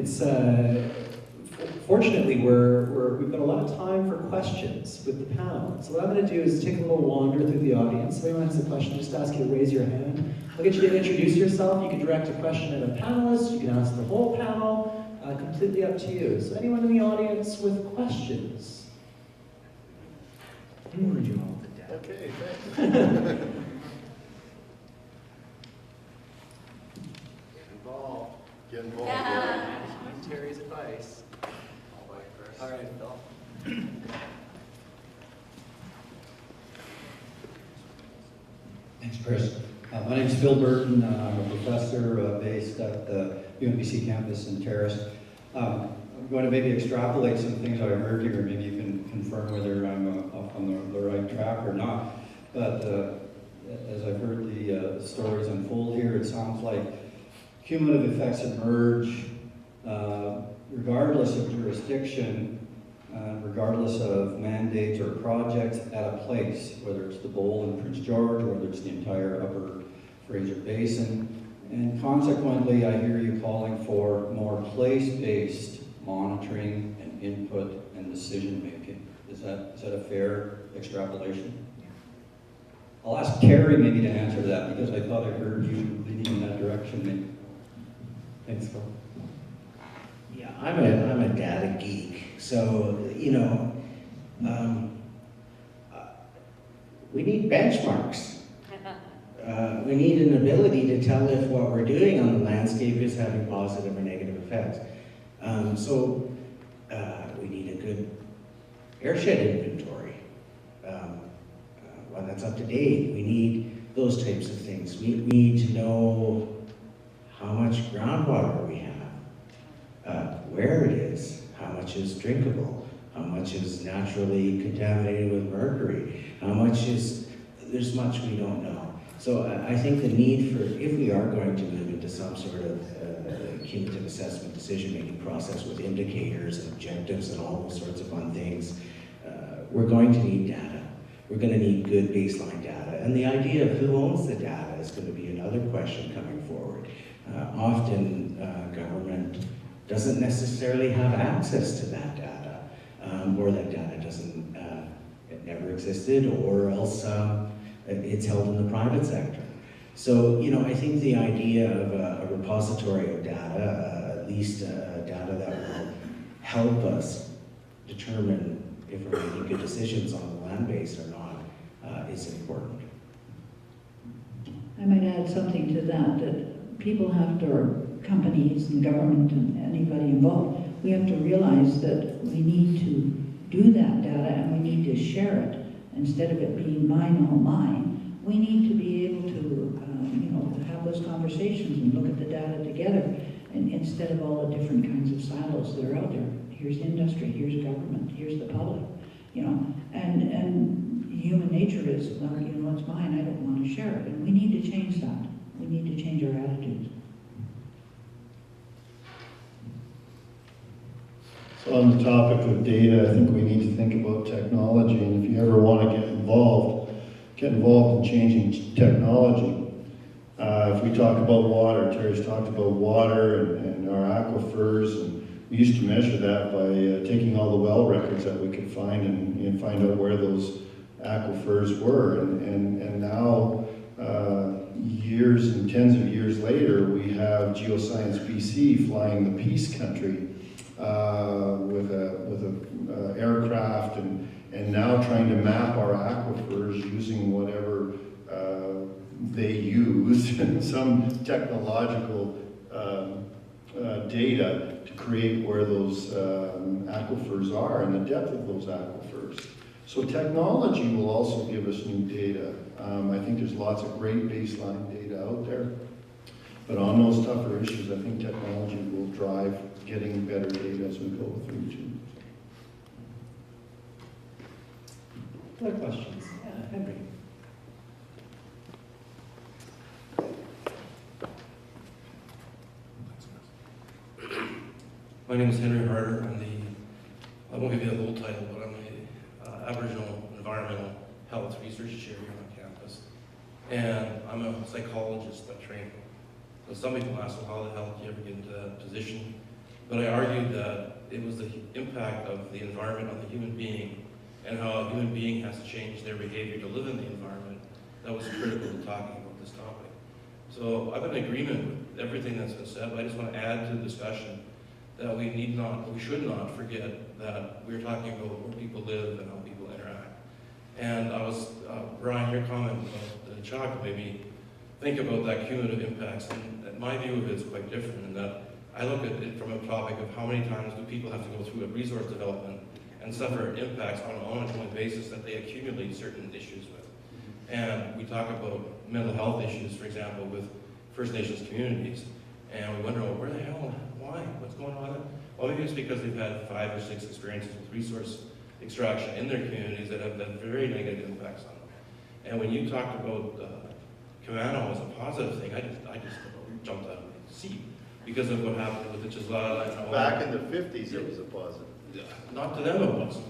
It's fortunately we've got a lot of time for questions with the panel. So what I'm going to do is take a little wander through the audience. If anyone has a question, just ask you to raise your hand. I'll get you to introduce yourself. You can direct a question at a panelist. You can ask the whole panel. Completely up to you. So anyone in the audience with questions? Okay, thanks. Get involved. Yeah. Terry's advice. All right, Phil. Thanks, Chris. My name is Phil Burton. I'm a professor based at the UNBC campus in Terrace. I'm going to maybe extrapolate some things I heard here. Maybe you can confirm whether I'm up on the right track or not. But as I've heard the stories unfold here, it sounds like cumulative effects emerge regardless of jurisdiction, regardless of mandates or projects at a place, whether it's the bowl in Prince George, whether it's the entire upper Fraser Basin. And consequently, I hear you calling for more place-based monitoring and input and decision-making. Is that a fair extrapolation? I'll ask Terry maybe to answer that, because I thought I heard you leaning in that direction. Maybe. Thanks, Phil. Yeah, I'm a data geek, so we need benchmarks. We need an ability to tell if what we're doing on the landscape is having positive or negative effects. We need a good airshed inventory, one that's up to date. We need those types of things. We need to know how much groundwater we have, where it is, how much is drinkable, how much is naturally contaminated with mercury, how much is, there's much we don't know. So I think the need for, if we are going to move into some sort of cumulative assessment decision-making process with indicators and objectives and all those sorts of fun things, we're going to need data. We're going to need good baseline data. And the idea of who owns the data is going to be another question coming forward. Often government doesn't necessarily have access to that data, or that data doesn't, it never existed, or else it's held in the private sector. So, I think the idea of a repository of data, at least data that will help us determine if we're making good decisions on the land base or not, is important. I might add something to that people have to, or companies and government and anybody involved, we have to realize that we need to do that data and we need to share it. Instead of it being mine, all mine, we need to be able to, have those conversations and look at the data together, and instead of all the different kinds of silos that are out there. Here's industry, here's government, here's the public, and human nature is, well, it's mine, I don't want to share it, and we need to change that. We need to change our attitudes. So on the topic of data, I think we need to think about technology, and if you ever want to get involved in changing technology. If we talk about water, Terry's talked about water and our aquifers, and we used to measure that by taking all the well records that we could find and find out where those aquifers were. And now, years and tens of years later, we have Geoscience BC flying the Peace Country with a aircraft and now trying to map our aquifers using whatever they use, some technological data to create where those aquifers are and the depth of those aquifers. So technology will also give us new data. I think there's lots of great baseline data out there, but on those tougher issues, I think technology will drive getting better data as we go through too. Other questions? Yeah, Henry. My name is Henry Harder. I won't give you the whole title, but I'm the Aboriginal Environmental Health Research Chair here on campus. And I'm a psychologist by training. So some people ask, well, how the hell did you ever get into that position? but I argued that it was the impact of the environment on the human being and how a human being has to change their behavior to live in the environment that was critical to talking about this topic. So I'm in agreement with everything that's been said, but I just want to add to the discussion that we should not forget that we're talking about where people live and how people interact. And I was, Brian, your comment about the chocolate made me think about that cumulative impacts, and my view of it is quite different in that I look at it from a topic of how many times do people have to go through a resource development and suffer impacts on an ongoing basis that they accumulate certain issues with. And we talk about mental health issues, for example, with First Nations communities, and we wonder, well, where the hell, why, what's going on? Well, maybe it's because they've had 5 or 6 experiences with resource extraction in their communities that have had very negative impacts on them. And when you talked about Camano as a positive thing, I just jumped out of my seat because of what happened with the Chisla. Back in the 50s, it was a positive. Not to them it wasn't.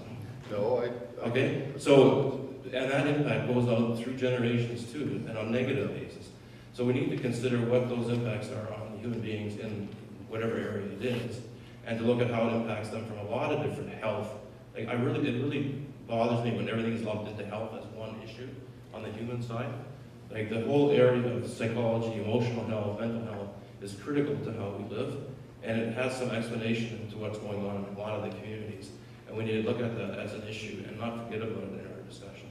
No, Okay, so, and that impact goes out through generations too, and on a negative basis. So we need to consider what those impacts are on human beings in whatever area it is, and to look at how it impacts them from a lot of different health. Like it really bothers me when everything is lumped into health as one issue on the human side. Like the whole area of psychology, emotional health, mental health is critical to how we live, and it has some explanation into what's going on in a lot of the communities. And we need to look at that as an issue and not forget about it in our discussion.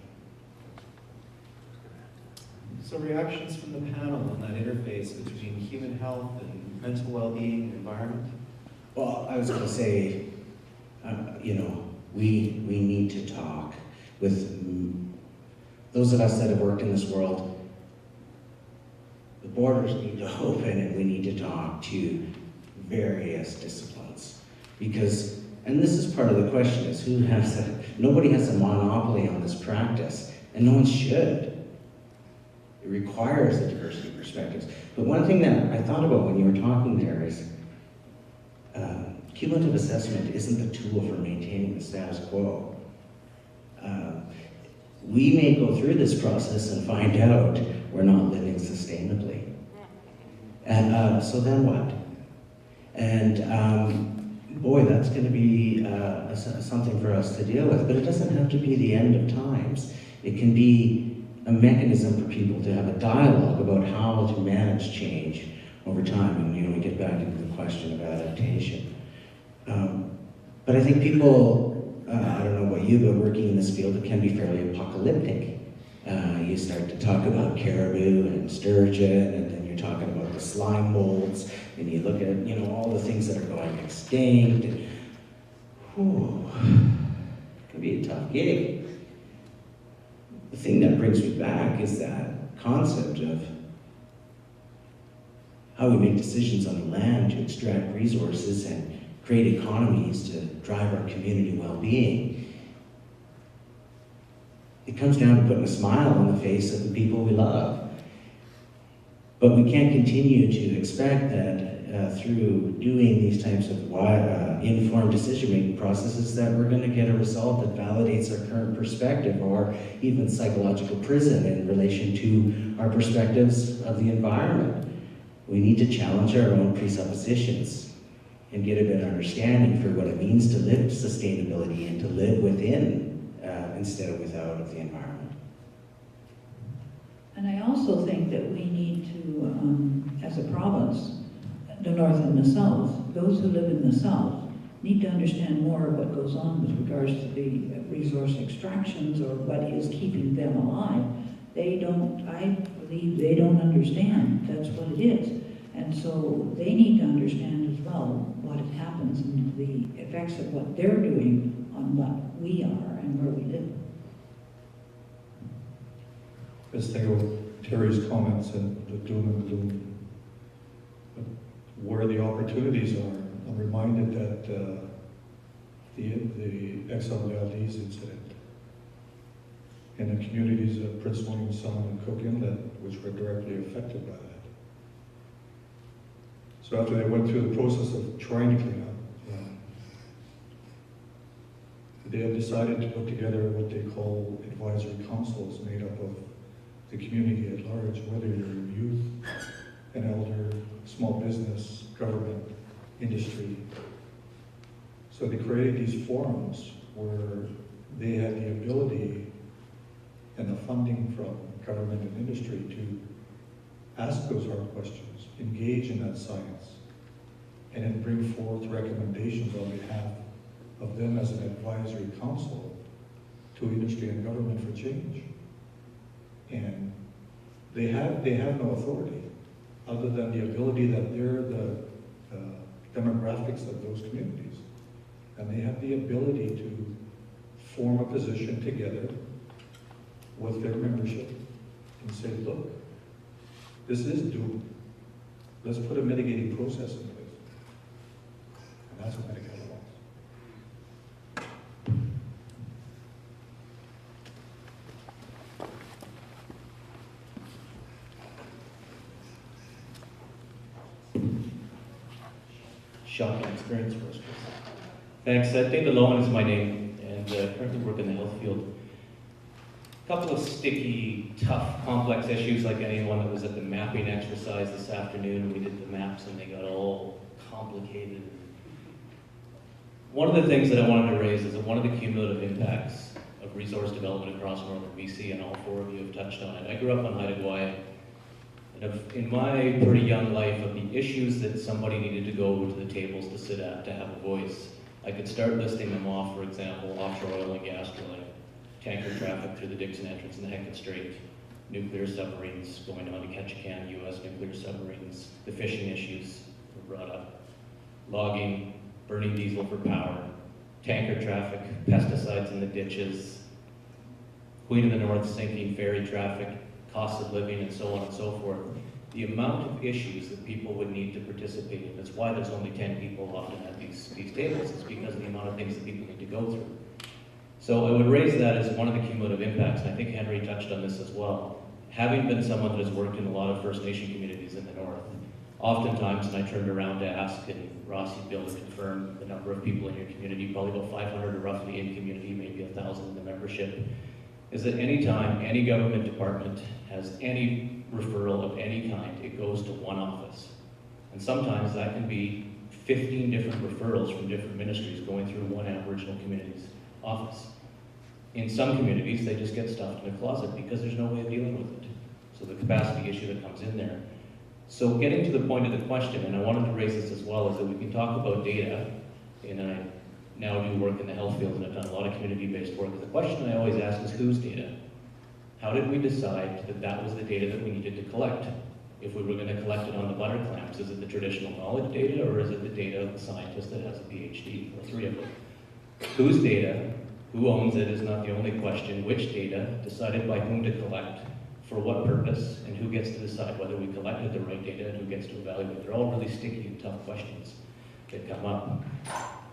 So reactions from the panel on that interface between human health and mental well-being and environment? Well, I was going to say, we need to talk with those of us that have worked in this world. The borders need to open, and we need to talk to various disciplines, because, and this is part of the question, is nobody has a monopoly on this practice, and no one should. It requires a diversity of perspectives. But one thing that I thought about when you were talking there is cumulative assessment isn't the tool for maintaining the status quo. We may go through this process and find out we're not living sustainably. And so then what? And boy, that's going to be something for us to deal with. But it doesn't have to be the end of times. It can be a mechanism for people to have a dialogue about how to manage change over time. And we get back into the question of adaptation. But I think people, I don't know about you, but working in this field, it can be fairly apocalyptic. You start to talk about caribou and sturgeon, and then you're talking about the slime molds, and you look at, all the things that are going extinct. And, it can be a tough gig. The thing that brings me back is that concept of how we make decisions on the land to extract resources and create economies to drive our community well-being. It comes down to putting a smile on the face of the people we love. But we can't continue to expect that through doing these types of informed decision-making processes that we're going to get a result that validates our current perspective or even psychological prison in relation to our perspectives of the environment. We need to challenge our own presuppositions and get a better understanding for what it means to live sustainability and to live within instead of without of the environment. And I also think that we need to, as a province, the North and the South, those who live in the South need to understand more of what goes on with regards to the resource extractions or what is keeping them alive. I believe they don't understand that's what it is. And so they need to understand as well what happens and the effects of what they're doing on what we are and where we live. Just think of Terry's comments and the doom and gloom. But where the opportunities are, I'm reminded that the Exxon Valdez incident in the communities of Prince William Sound and Cook Inlet, which were directly affected by that. So after they went through the process of trying to clean up, they have decided to put together what they call advisory councils made up of the community at large, whether you're youth, an elder, small business, government, industry, So they created these forums where they had the ability and the funding from government and industry to ask those hard questions, engage in that science, and then bring forth recommendations on behalf of them as an advisory council to industry and government for change. And they have no authority other than the ability that they're the demographics of those communities. And they have the ability to form a position together with their membership and say, look, this is doomed. Let's put a mitigating process in place. And that's what Medicare wants. Shocking experience for us. Thanks. David Lowen is my name, and currently work in the health field. A couple of sticky, tough, complex issues like anyone that was at the mapping exercise this afternoon. We did the maps and they got all complicated. One of the things that I wanted to raise is that one of the cumulative impacts of resource development across northern BC, and all four of you have touched on it. I grew up on Haida Gwaii. In my pretty young life, of the issues that somebody needed to go over to the tables to sit at to have a voice, I could start listing them off. For example, offshore oil and gas drilling, tanker traffic through the Dixon entrance and the Hecate Strait, nuclear submarines going on to Ketchikan, U.S. nuclear submarines, the fishing issues were brought up, logging, burning diesel for power, tanker traffic, pesticides in the ditches, Queen of the North sinking, ferry traffic, cost of living, and so on and so forth. The amount of issues that people would need to participate in, that's why there's only 10 people often at these tables, is because of the amount of things that people need to go through. So I would raise that as one of the cumulative impacts, and I think Henry touched on this as well. Having been someone that has worked in a lot of First Nation communities in the north, oftentimes, and I turned around to ask, and Ross, you'd be able to confirm the number of people in your community, probably about 500 or roughly in community, maybe 1,000 in the membership, is that anytime any government department has any referral of any kind, it goes to one office. And sometimes that can be 15 different referrals from different ministries going through one Aboriginal community's office. In some communities, they just get stuffed in a closet because there's no way of dealing with it. So the capacity issue that comes in there. So getting to the point of the question, and I wanted to raise this as well, is that we can talk about data, and I now do work in the health field and I've done a lot of community-based work. The question I always ask is, whose data? How did we decide that that was the data that we needed to collect? If we were going to collect it on the butter clamps, is it the traditional knowledge data, or is it the data of the scientist that has a PhD, or three of them? Whose data, who owns it is not the only question. Which data, decided by whom to collect, for what purpose, and who gets to decide whether we collected the right data, and who gets to evaluate. They're all really sticky and tough questions that come up.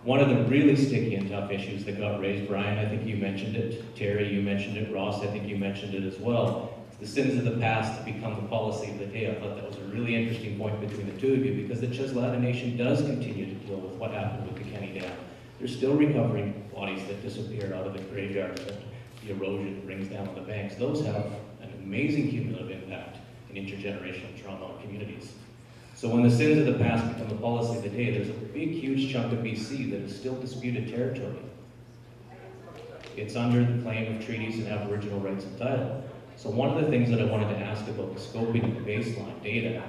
One of the really sticky and tough issues that got raised, Brian, I think you mentioned it, Terry, you mentioned it, Ross, I think you mentioned it as well. The sins of the past have become the policy of the day. I thought that was a really interesting point between the two of you, because the Cheslata Nation does continue to deal with what happened with the Kenny Dam. They're still recovering bodies that disappear out of the graveyard that the erosion brings down on the banks. Those have an amazing cumulative impact in intergenerational trauma on communities. So when the sins of the past become the policy of the day, there's a big, huge chunk of BC that is still disputed territory. It's under the claim of treaties and Aboriginal rights and title. So one of the things that I wanted to ask about the scoping of the baseline data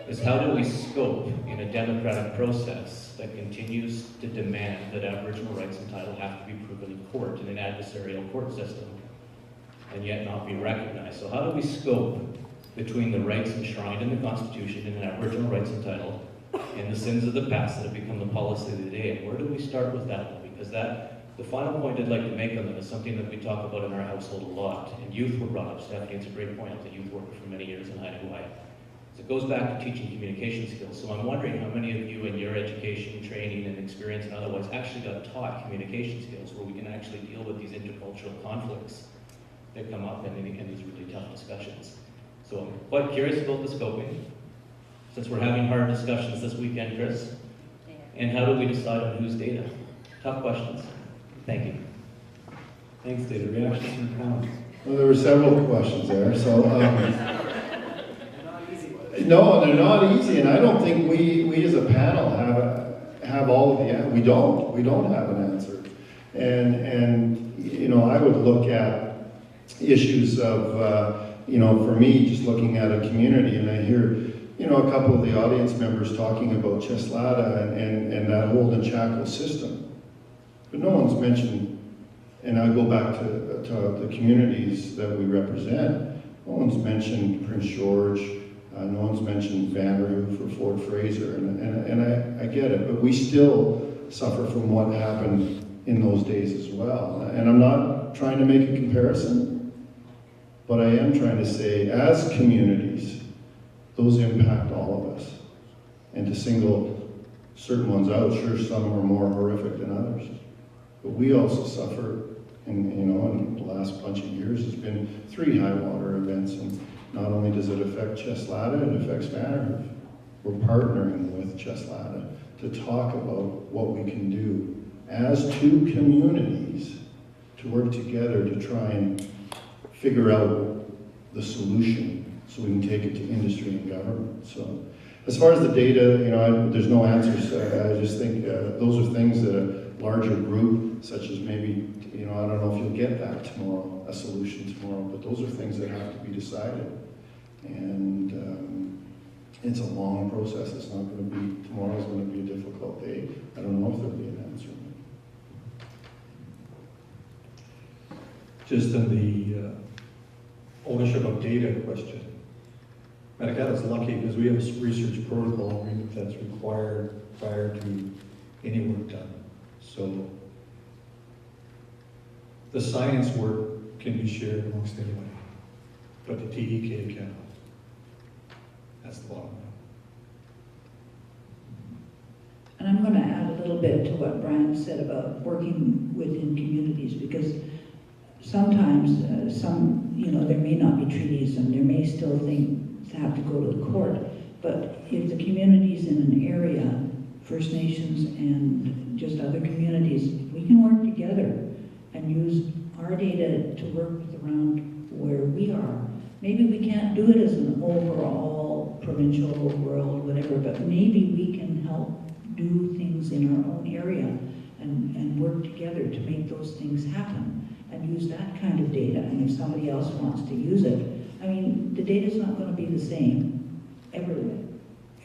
is, how do we scope in a democratic process that continues to demand that Aboriginal rights and title have to be proven in court, in an adversarial court system, and yet not be recognized? So how do we scope between the rights enshrined in the Constitution and Aboriginal rights and title and the sins of the past that have become the policy of the day? And where do we start with that one? Because the final point I'd like to make on that is something that we talk about in our household a lot, and youth were brought up. Stephanie, it's a great point. I was a youth worker for many years in Haida Gwaii. So it goes back to teaching communication skills. So I'm wondering how many of you in your education, training, and experience and otherwise actually got taught communication skills where we can actually deal with these intercultural conflicts that come up in these really tough discussions. So I'm quite curious about the scoping, since we're having hard discussions this weekend, Chris. And how do we decide on whose data? Tough questions. Thank you. Thanks, David. Reactions from the panel? Well, there were several questions there, so no, they're not easy, and I don't think we as a panel have all of the, we don't have an answer. And you know, I would look at issues of, you know, for me, just looking at a community, and I hear, you know, a couple of the audience members talking about Cheslada and that Holden Chaco system. But no one's mentioned, and I go back to the communities that we represent, no one's mentioned Prince George, no one's mentioned Vanderhoof or Fort Fraser, and I get it, but we still suffer from what happened in those days as well. And I'm not trying to make a comparison, but I am trying to say, as communities, those impact all of us. And to single certain ones out, sure, some are more horrific than others. But we also suffer, and you know, in the last bunch of years, there's been 3 high water events, and not only does it affect Cheslada, it affects Vanderhoof. We're partnering with Cheslada to talk about what we can do as 2 communities to work together to try and figure out the solution so we can take it to industry and government. So as far as the data, you know, there's no answers. I just think those are things that a larger group, such as maybe, you know, I don't know if you'll get that tomorrow, a solution tomorrow, but those are things that have to be decided. And it's a long process. It's not going to be, tomorrow's going to be a difficult day. I don't know if there'll be an answer. Just in the ownership of data question, Manikatta's lucky because we have a research protocol agreement that's required prior to any work done. So the science work can be shared amongst anybody, but the TEK cannot. That's the bottom line. And I'm going to add a little bit to what Brian said about working within communities, because sometimes you know, there may not be treaties and there may still things have to go to the court, but if the communities in an area, First Nations and just other communities, we can work together and use our data to work around where we are. Maybe we can't do it as an overall provincial, world, whatever, but maybe we can help do things in our own area and work together to make those things happen and use that kind of data. And if somebody else wants to use it, I mean, the data's not going to be the same everywhere.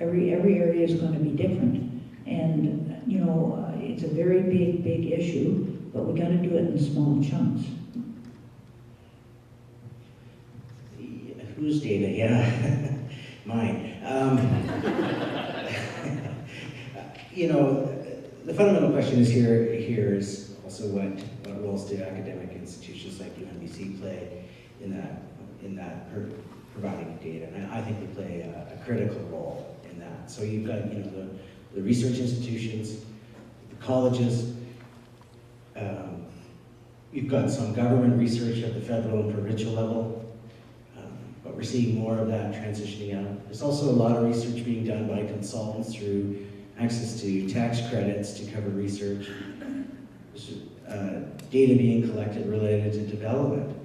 Every area is going to be different. And, you know, it's a very big issue, but we got to do it in small chunks. Whose data? Yeah, mine. You know, the fundamental question is here is also what roles do academic institutions like UNBC play in that providing data? And I think they play a critical role in that. So you've got, you know, the research institutions, the colleges. You've got some government research at the federal and provincial level. But we're seeing more of that transitioning out. There's also a lot of research being done by consultants through access to tax credits to cover research. There's data being collected related to development.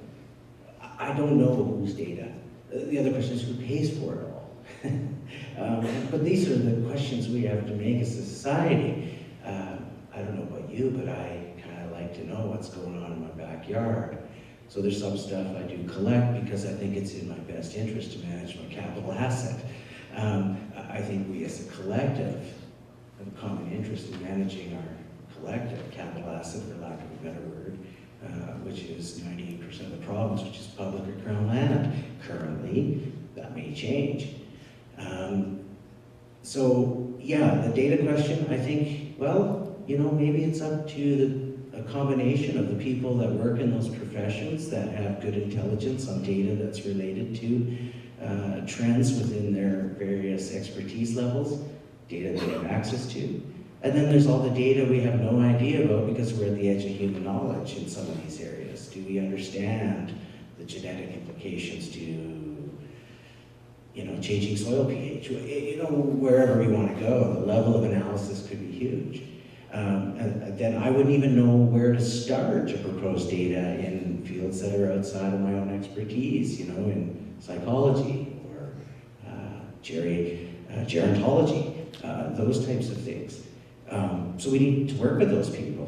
I don't know whose data. The other question is who pays for it all. But these are the questions we have to make as a society. I don't know about you, but I kind of like to know what's going on in my backyard. So there's some stuff I do collect because I think it's in my best interest to manage my capital asset. I think we as a collective have a common interest in managing our collective capital asset, for lack of a better word, which is 98% of the province, which is public or crown land. Currently, that may change. So yeah, the data question, I think, well, you know, maybe it's up to a combination of the people that work in those professions that have good intelligence on data that's related to trends within their various expertise levels, data they have access to. And then there's all the data we have no idea about because we're at the edge of human knowledge in some of these areas. Do we understand the genetic implications to, you know, changing soil pH? You know, wherever we want to go, the level of analysis could be huge. And then I wouldn't even know where to start to propose data in fields that are outside of my own expertise, you know, in psychology or gerontology, those types of things. So we need to work with those people.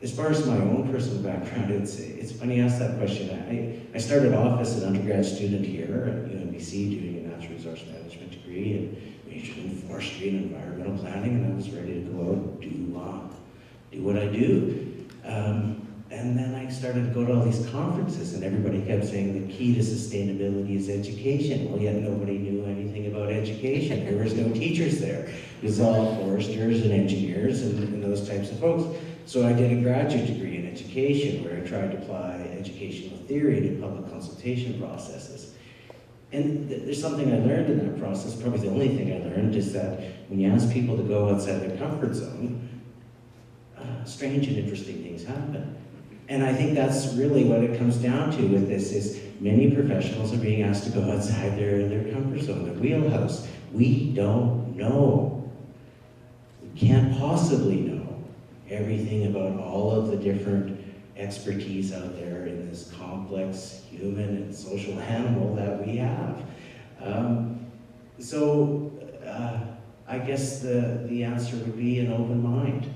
As far as my own personal background, it's funny you ask that question. I started off as an undergrad student here at UNBC doing a natural resource management degree and majored in forestry and environmental planning, and I was ready to go out and do what I do. And then I started to go to all these conferences, and everybody kept saying the key to sustainability is education. Well, yet nobody knew anything about education. There was no teachers there. It was all foresters and engineers and those types of folks. So I did a graduate degree in education where I tried to apply educational theory to public consultation processes. And there's something I learned in that process, probably the only thing I learned, is that when you ask people to go outside their comfort zone, strange and interesting things happen. And I think that's really what it comes down to with this, is many professionals are being asked to go outside their comfort zone, their wheelhouse. We don't know. We can't possibly know everything about all of the different expertise out there in this complex human and social animal that we have. I guess the answer would be an open mind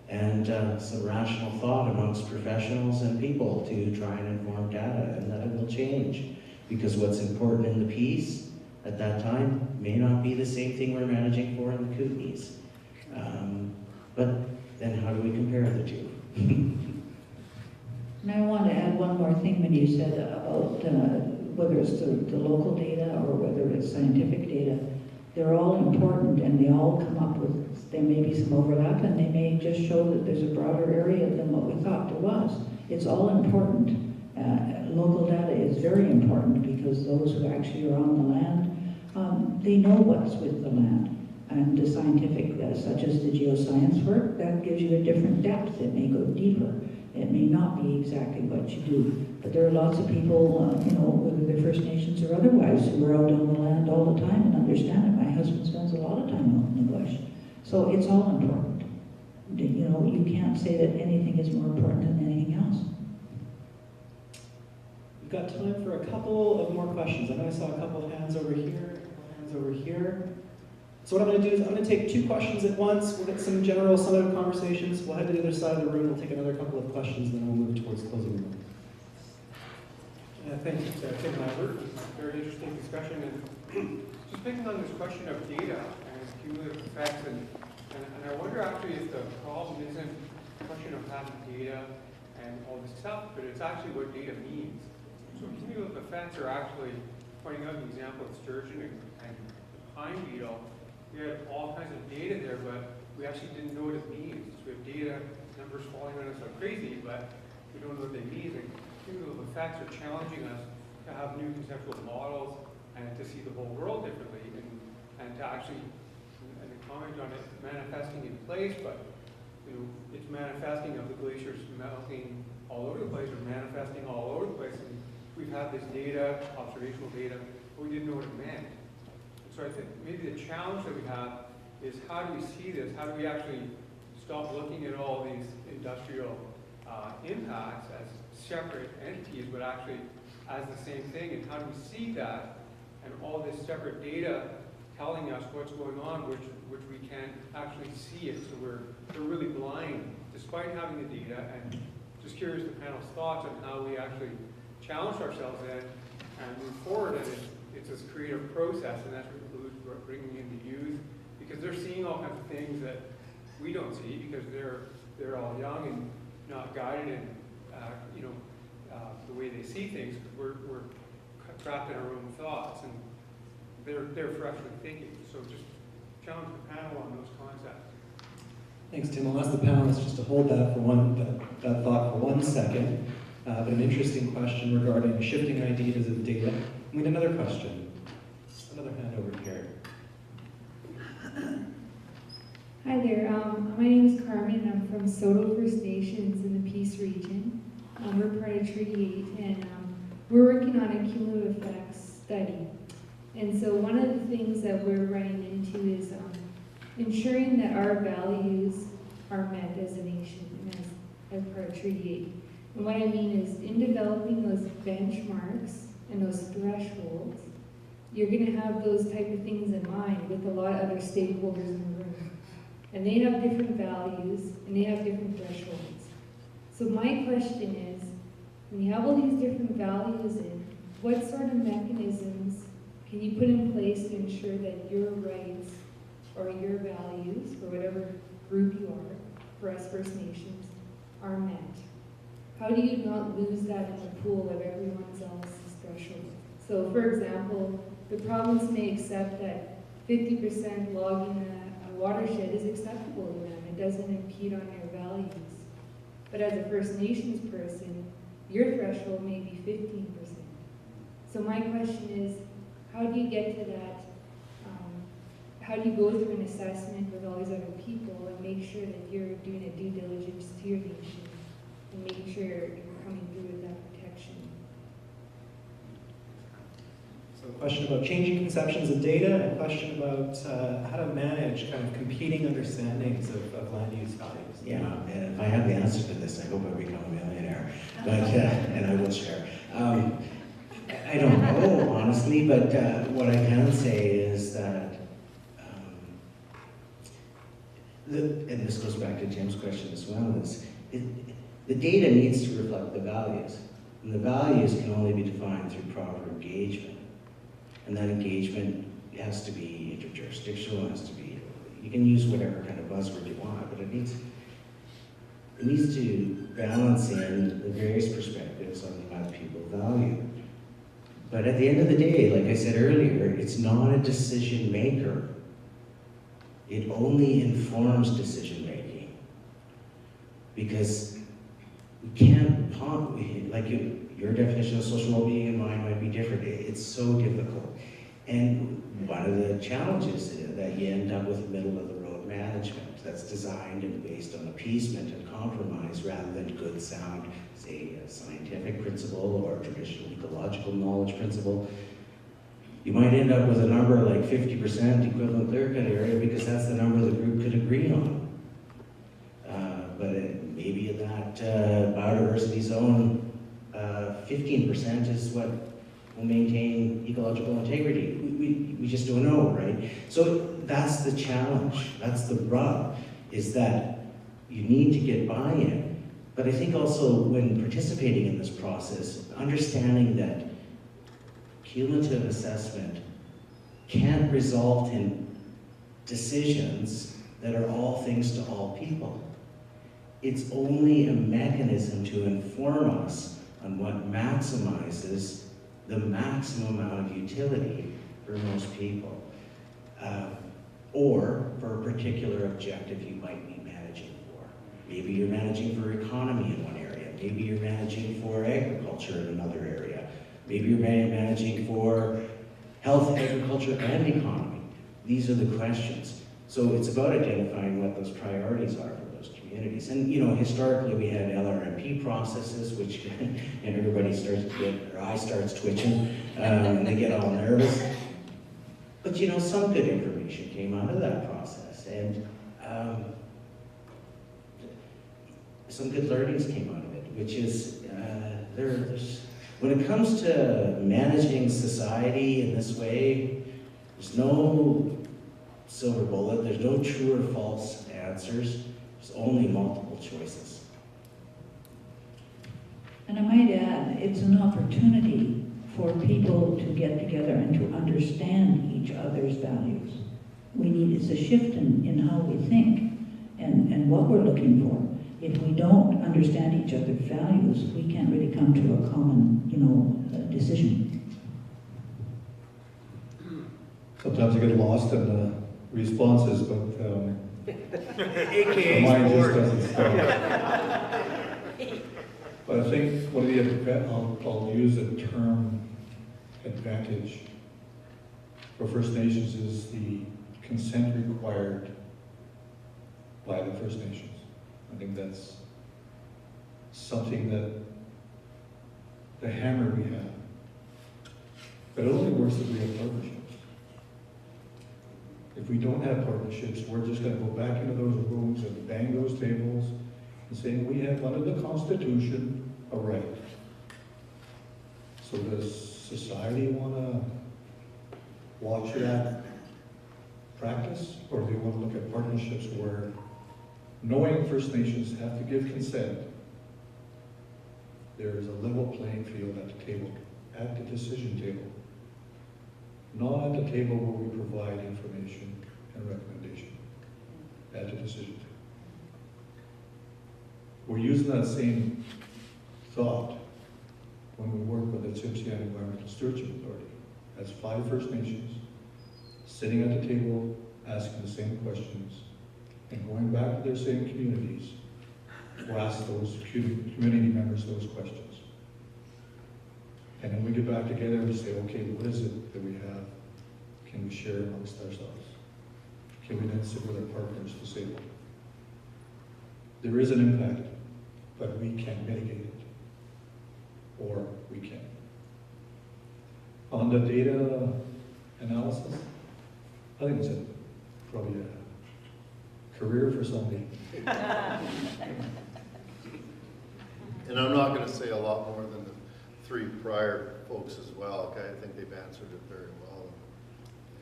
and some rational thought amongst professionals and people to try and inform data, and that it will change, because what's important in the piece at that time may not be the same thing we're managing for in the Kootenays. But then how do we compare the two? And I want to add one more thing when you said about whether it's the local data or whether it's scientific data. They're all important, and they all come up with, there may be some overlap, and they may just show that there's a broader area than what we thought there was. It's all important. Local data is very important, because those who actually are on the land, they know what's with the land. And the scientific, such as the geoscience work, that gives you a different depth. It may go deeper. It may not be exactly what you do. But there are lots of people, whether they're First Nations or otherwise, who are out on the land all the time and understand it. My husband spends a lot of time out in the bush. So it's all important. You can't say that anything is more important than anything else. We've got time for a couple of more questions. I know I saw a couple of hands over here, hands over here. So what I'm going to do is I'm going to take two questions at once. We'll get some general summative conversations. We'll head to the other side of the room. We'll take another couple of questions, then we'll move towards closing remarks. Thank you, Tim Lambert. Very interesting discussion. And just picking on this question of data and cumulative effects, and I wonder actually if the problem isn't a question of having data and all this stuff, but it's actually what data means. So cumulative effects are actually pointing out the example of sturgeon and pine beetle. We had all kinds of data there, but we actually didn't know what it means. So we have data, numbers falling on us like crazy, but we don't know what they mean. And cumulative effects are challenging us to have new conceptual models and to see the whole world differently, and to actually, and to comment on it manifesting in place, but it's manifesting of the glaciers melting all over the place, or manifesting all over the place. And we've had this data, observational data, but we didn't know what it meant. So I think maybe the challenge that we have is, how do we see this? How do we actually stop looking at all these industrial impacts as separate entities, but actually as the same thing? And how do we see that and all this separate data telling us what's going on, which we can't actually see it? So we're really blind despite having the data. And just curious the panel's thoughts on how we actually challenge ourselves in and move forward. And it's this creative process, and that's what includes bringing in the youth, because they're seeing all kinds of things that we don't see, because they're all young and not guided in the way they see things, because we're trapped in our own thoughts, and they're freshly thinking. So just challenge the panel on those concepts. Thanks, Tim. I'll ask the panelists just to hold that thought for 1 second. But an interesting question regarding shifting ideas of data. And another question. Another hand over here. Hi there. My name is Carmen. I'm from Soto First Nations in the Peace region. We're part of Treaty 8, and we're working on a cumulative effects study. And so one of the things that we're running into is ensuring that our values are met as a nation and as part of Treaty 8. And what I mean is, in developing those benchmarks and those thresholds, you're gonna have those type of things in mind with a lot of other stakeholders in the room. And they have different values, and they have different thresholds. So my question is, when you have all these different values in, what sort of mechanisms can you put in place to ensure that your rights or your values, or whatever group you are, for us First Nations, are met? How do you not lose that in the pool of everyone else's threshold? So for example, the province may accept that 50% logging a watershed is acceptable to them. It doesn't impede on their values. But as a First Nations person, your threshold may be 15%. So my question is, how do you get to that? How do you go through an assessment with all these other people and make sure that you're doing a due diligence to your nation and making sure you're coming through with that protection? So a question about changing conceptions of data, and a question about how to manage kind of competing understandings of land use values. Yeah, and if I have the answer to this, I hope I become a millionaire, but, and I will share. I don't know, honestly, but what I can say is that, and this goes back to Jim's question as well, is the data needs to reflect the values. And the values can only be defined through proper engagement. And that engagement has to be interjurisdictional, has to be, you can use whatever kind of buzzword you want, but it needs to balance in the various perspectives on what people value. But at the end of the day, like I said earlier, it's not a decision maker. It only informs decision making. Because we can't, like your definition of social well-being and mine might be different. It's so difficult. And one of the challenges is that you end up with middle-of-the-road management that's designed and based on appeasement and compromise rather than good, sound, say, a scientific principle or traditional ecological knowledge principle. You might end up with a number like 50% equivalent clear-cut area because that's the number the group could agree on. But maybe in that biodiversity zone, 15% is what will maintain ecological integrity. We just don't know, right? So that's the challenge, that's the rub, is that you need to get buy-in. But I think also when participating in this process, understanding that cumulative assessment can't result in decisions that are all things to all people. It's only a mechanism to inform us on what maximizes the maximum amount of utility for most people, or for a particular objective you might be managing for. Maybe you're managing for economy in one area, maybe you're managing for agriculture in another area, maybe you're managing for health, agriculture, and economy. These are the questions. So it's about identifying what those priorities are for those communities. And you know, historically we had LRMP processes, which and everybody starts to get, or eye starts twitching, and they get all nervous. But you know, some good information came out of that process, and some good learnings came out of it, which is, there's, when it comes to managing society in this way, there's no silver bullet, there's no true or false answers, there's only multiple choices. And I might add, it's an opportunity for people to get together and to understand each other's values. It's a shift in how we think and what we're looking for. If we don't understand each other's values, we can't really come to a common, decision. Sometimes I get lost in the responses, but AKA mine just doesn't stop. But I think one of the, I'll use the term advantage for First Nations is the consent required by the First Nations. I think that's something that the hammer we have. But it only works if we have partnerships. If we don't have partnerships, we're just going to go back into those rooms and bang those tables and say, we have under the Constitution a right. So does society want to watch that practice, or they want to look at partnerships where knowing First Nations have to give consent, there is a level playing field at the table, at the decision table, not at the table where we provide information and recommendation, at the decision table. We're using that same thought when we work with the CIRC Environmental Stewardship Authority. That's 5 First Nations sitting at the table, asking the same questions, and going back to their same communities to ask those community members those questions. And then we get back together and say, okay, what is it that we have? Can we share amongst ourselves? Can we then sit with our partners to say, there is an impact, but we can mitigate it, or we can. On the data analysis, I think it's probably a career for somebody. And I'm not going to say a lot more than the 3 prior folks as well. Okay, I think they've answered it very well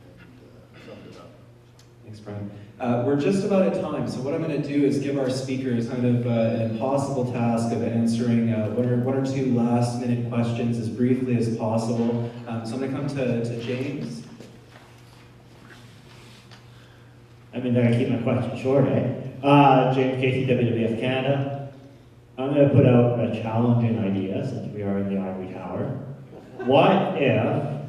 and summed it up. Thanks, Brian. We're just about at time, so what I'm going to do is give our speakers kind of an impossible task of answering one or 2 last-minute questions as briefly as possible. So I'm going to come to James. I mean, I keep my question short, eh? James Casey, WWF Canada. I'm going to put out a challenging idea, since we are in the ivory tower. What if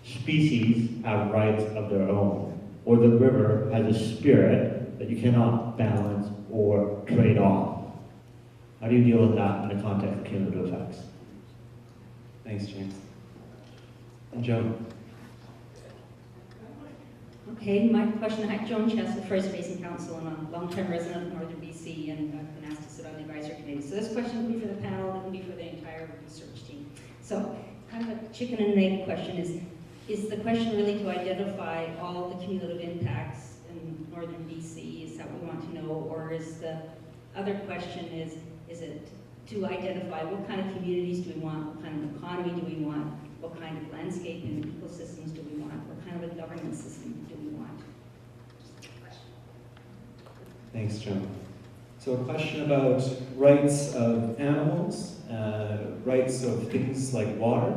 species have rights of their own, or the river has a spirit that you cannot balance or trade off? How do you deal with that in the context of cumulative effects? Thanks, James. And Joan. Okay, my question, I'm Joan Chess with Fraser Basin Council. I'm a long-term resident of Northern BC, and I've been asked to sit on the advisory committee. So this question will be for the panel, it will be for the entire research team. So, kind of a chicken and egg question is the question really to identify all the cumulative impacts in Northern BC? Is that what we want to know? Or is the other question is it to identify what kind of communities do we want, what kind of economy do we want, what kind of landscape and ecosystems do we want, what kind of a governance system do we want? Thanks, Joan. So a question about rights of animals, rights of things like water,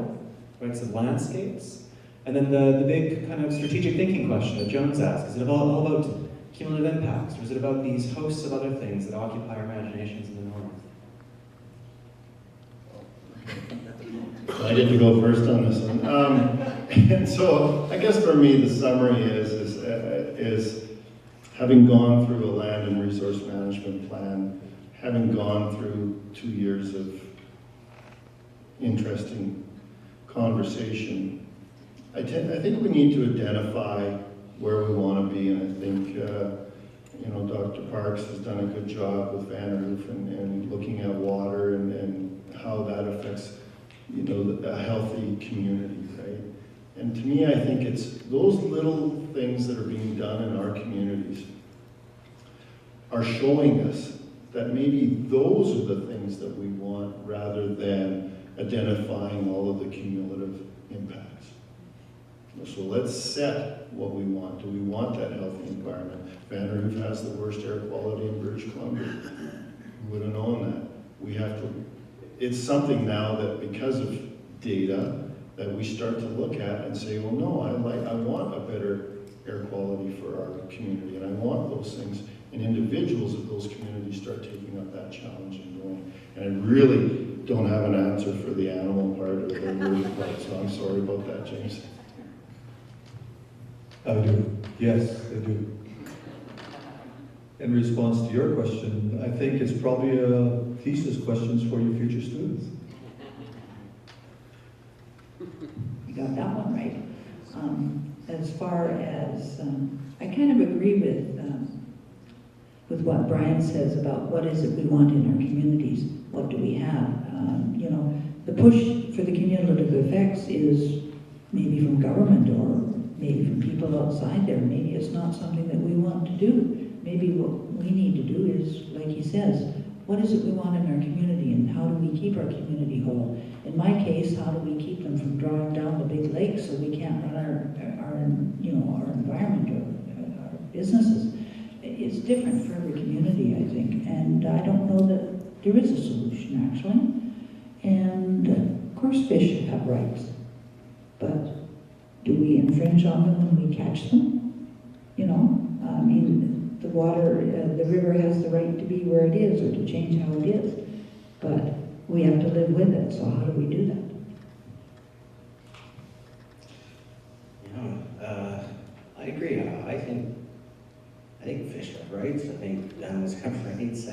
rights of landscapes, and then the big kind of strategic thinking question that Joan's asked. Is it all about cumulative impacts, or is it about these hosts of other things that occupy our imaginations in the north? I get to go first on this one. And so I guess for me the summary is having gone through a land and resource management plan, having gone through 2 years of interesting conversation, I think we need to identify where we want to be, and I think Dr. Parks has done a good job with Van Roof and looking at water and how that affects a healthy community, right? And to me, I think it's those little things that are being done in our communities are showing us that maybe those are the things that we want rather than identifying all of the cumulative impacts. So let's set what we want. Do we want that healthy environment? Van Roof has the worst air quality in British Columbia. Who would have known that? We have to. It's something now that because of data that we start to look at and say, well, no, I want a better air quality for our community, and I want those things. And individuals of those communities start taking up that challenge and going. And I really don't have an answer for the animal part or the word part, so I'm sorry about that, James. I do. Yes, I do. In response to your question, I think it's probably a thesis questions for your future students. You got that one right. As far as, I kind of agree with what Brian says about what is it we want in our communities, what do we have. The push for the cumulative effects is maybe from government or maybe from people outside there. Maybe it's not something that we want to do. Maybe what we need to do is, like he says, what is it we want in our community, and how do we keep our community whole? In my case, how do we keep them from drawing down the big lakes so we can't run our environment or our businesses? It's different for every community, I think, and I don't know that there is a solution, actually. And of course fish have rights, but do we infringe on them when we catch them? You know, I mean, the water, the river has the right to be where it is or to change how it is, but we have to live with it, so how do we do that? Yeah, I agree. I think fish have rights. I think animals have rights.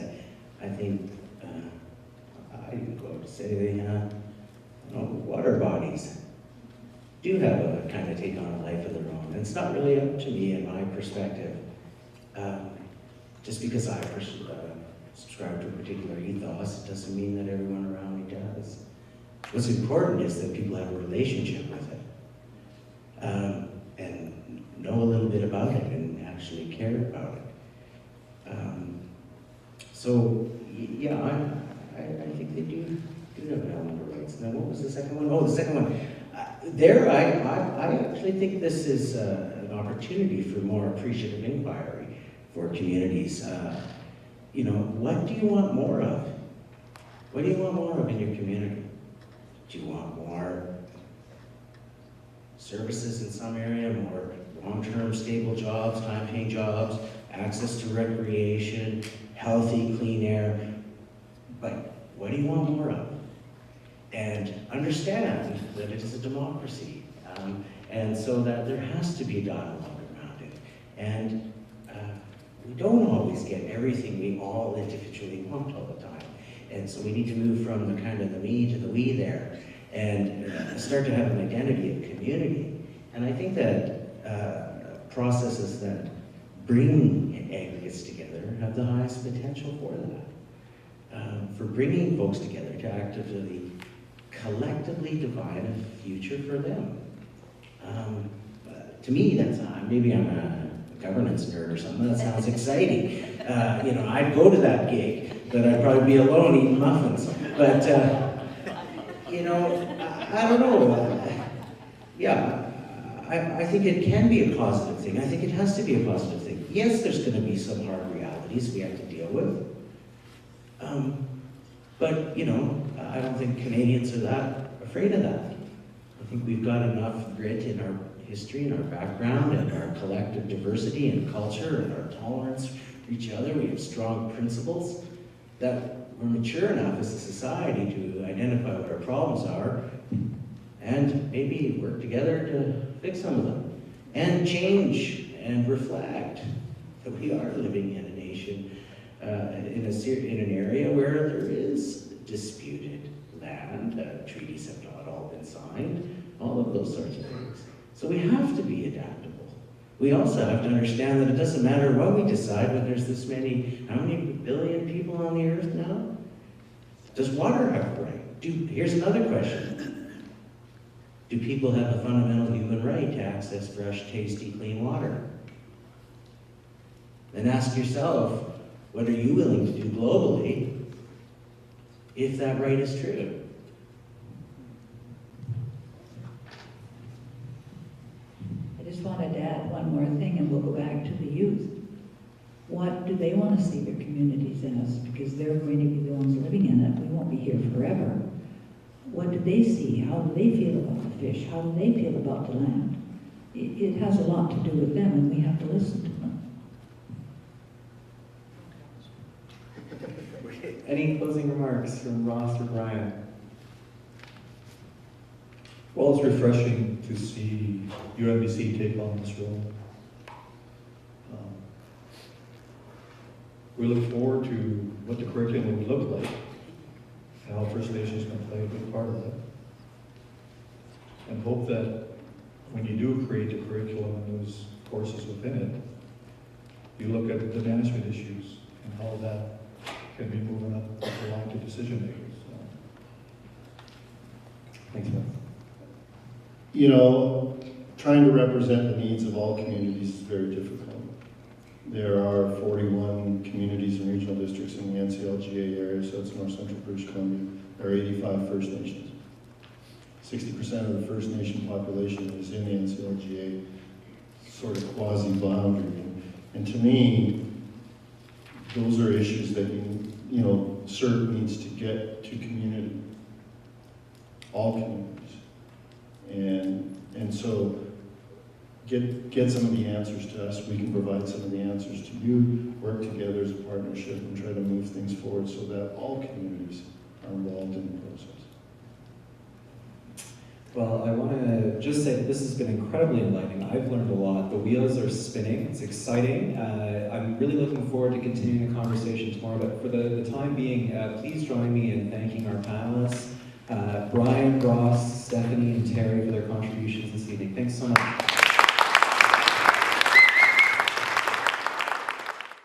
I think I even go to say water bodies do have a kind of take on a life of their own. And it's not really up to me in my perspective. Just because I subscribe to a particular ethos, it doesn't mean that everyone around me does. What's important is that people have a relationship with it, and know a little bit about it and actually care about it. So yeah, I think they do have an element of rights. Now, what was the second one? Oh, the second one. I actually think this is an opportunity for more appreciative inquiry for communities. You know, what do you want more of? What do you want more of in your community? Do you want more services in some area, more long-term stable jobs, high-paying jobs, access to recreation, healthy, clean air? But what do you want more of? And understand that it is a democracy, and so that there has to be a dialogue around it. And we don't always get everything we all individually want all the time. And so we need to move from the kind of the me to the we there, and start to have an identity of community. And I think that processes that bring aggregates together have the highest potential for that. For bringing folks together to actively, collectively define a future for them. To me, that's, maybe I'm a governance nerd or something, that sounds exciting. You know, I'd go to that gig, but I'd probably be alone eating muffins. But, you know, I don't know. Yeah, I think it can be a positive thing. I think it has to be a positive thing. Yes, there's going to be some hard realities we have to deal with. But, you know, I don't think Canadians are that afraid of that. I think we've got enough grit in our history and our background and our collective diversity and culture and our tolerance for each other. We have strong principles that we're mature enough as a society to identify what our problems are and maybe work together to fix some of them and change and reflect that we are living in a nation in an area where there is disputed land, treaties have not all been signed, all of those sorts of things. So we have to be adaptable. We also have to understand that it doesn't matter what we decide when there's this many, how many billion people on the earth now? Does water have a right? Here's another question. Do people have a fundamental human right to access fresh, tasty, clean water? Then ask yourself, what are you willing to do globally if that right is true? I just wanted to add one more thing, and we'll go back to the youth. What do they want to see their communities as? Because they're going to be the ones living in it. We won't be here forever. What do they see? How do they feel about the fish? How do they feel about the land? It has a lot to do with them, and we have to listen to them. Any closing remarks from Ross or Brian? Well, it's refreshing to see UNBC take on this role. We look forward to what the curriculum would look like and how First Nations can play a big part of it. And hope that when you do create the curriculum and those courses within it, you look at the management issues and how that can be moving up the line to decision makers. Thanks, Beth. You know, trying to represent the needs of all communities is very difficult. There are 41 communities and regional districts in the NCLGA area, so it's North Central British Columbia. There are 85 First Nations. 60% of the First Nation population is in the NCLGA sort of quasi-boundary. And to me, those are issues that CIRC needs to get to community, all communities. And so get some of the answers to us, we can provide some of the answers to you, work together as a partnership and try to move things forward so that all communities are involved in the process. Well, I want to just say that this has been incredibly enlightening. I've learned a lot. The wheels are spinning. It's exciting. I'm really looking forward to continuing the conversation tomorrow. But for the time being, please join me in thanking our panelists, Brian, Ross, Stephanie, and Terry for their contributions this evening. Thanks so much.